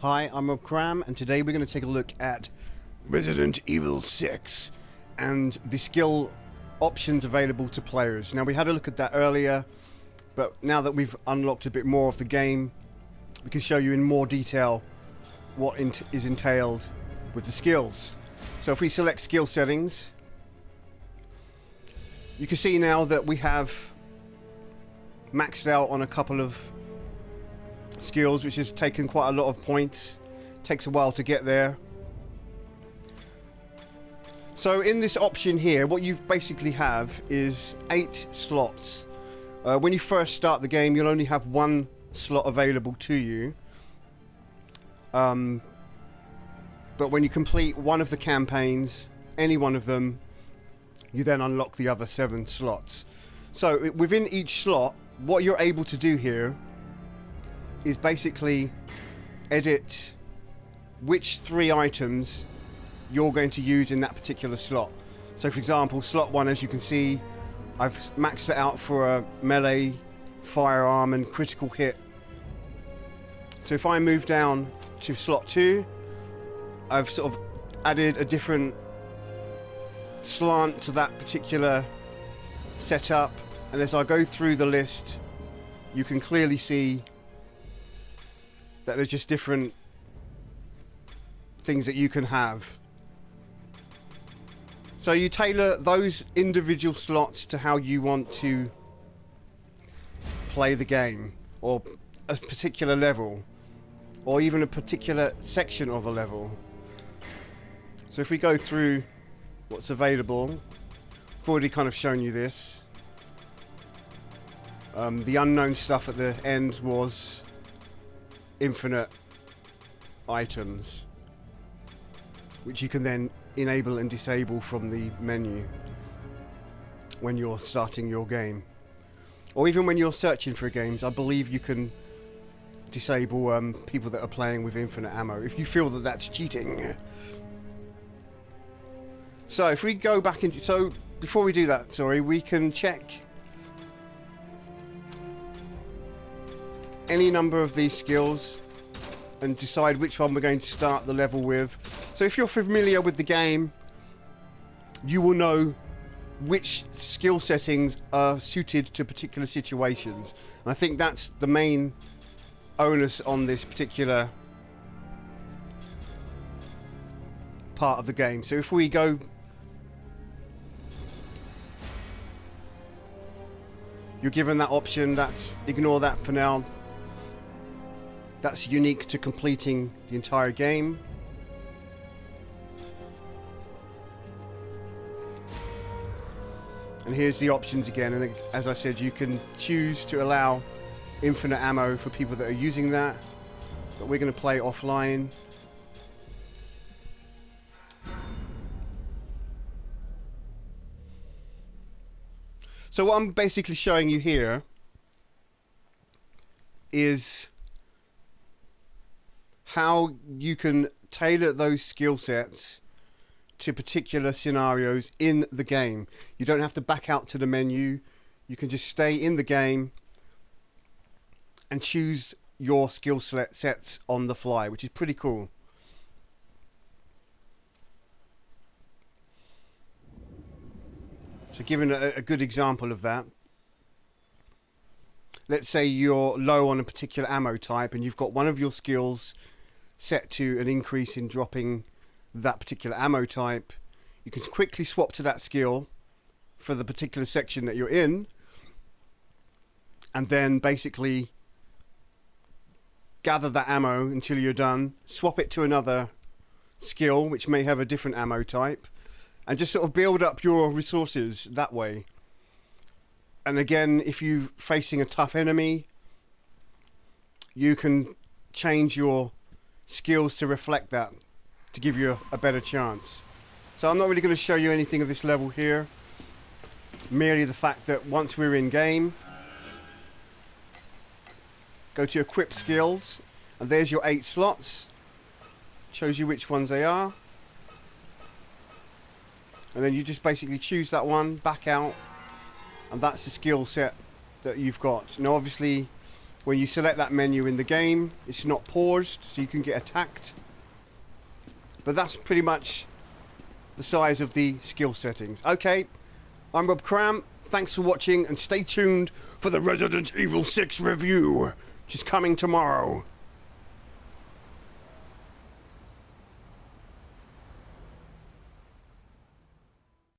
Hi, I'm Cram, and today we're going to take a look at Resident Evil 6 and the skill options available to players. Now, we had a look at that earlier, but now that we've unlocked a bit more of the game, we can show you in more detail what is entailed with the skills. So if we select skill settings, you can see now that we have maxed out on a couple of skills, which has taken quite a lot of points. Takes a while to get there. So in this option here, what you basically have is 8 slots. When you first start the game, you'll only have 1 slot available to you. But when you complete one of the campaigns, any one of them, you then unlock the other 7 slots. So within each slot, what you're able to do here is basically edit which 3 items you're going to use in that particular slot. So for example, slot 1, as you can see, I've maxed it out for a melee, firearm and critical hit. So if I move down to slot 2, I've sort of added a different slant to that particular setup, and as I go through the list, you can clearly see that there's just different things that you can have. So you tailor those individual slots to how you want to play the game, or a particular level, or even a particular section of a level. So if we go through what's available, I've already kind of shown you this. The unknown stuff at the end was infinite items, which you can then enable and disable from the menu when you're starting your game, or even when you're searching for games. I believe you can disable people that are playing with infinite ammo if you feel that that's cheating. So if we go back into, so before we do that, sorry, we can check any number of these skills and decide which one we're going to start the level with. So if you're familiar with the game, you will know which skill settings are suited to particular situations, and I think that's the main onus on this particular part of the game. So if we go, you're given that option. That's, ignore that for now. That's unique to completing the entire game. And here's the options again, and as I said, you can choose to allow infinite ammo for people that are using that, but we're going to play offline. So what I'm basically showing you here is how you can tailor those skill sets to particular scenarios in the game. You don't have to back out to the menu. You can just stay in the game and choose your skill sets on the fly, which is pretty cool. So given a good example of that, let's say you're low on a particular ammo type and you've got one of your skills set to an increase in dropping that particular ammo type. You can quickly swap to that skill for the particular section that you're in, and then basically gather that ammo until you're done, swap it to another skill which may have a different ammo type, and just sort of build up your resources that way. And again, if you're facing a tough enemy, you can change your skills to reflect that, to give you a better chance. So I'm not really going to show you anything of this level here, merely the fact that once we're in game, go to equip skills, and there's your 8 slots. Shows you which ones they are, and then you just basically choose that one, back out, and that's the skill set that you've got. Now obviously When you select that menu in the game, it's not paused, so you can get attacked. But that's pretty much the size of the skill settings. Okay, I'm Rob Cram. Thanks for watching, and stay tuned for the Resident Evil 6 review, which is coming tomorrow.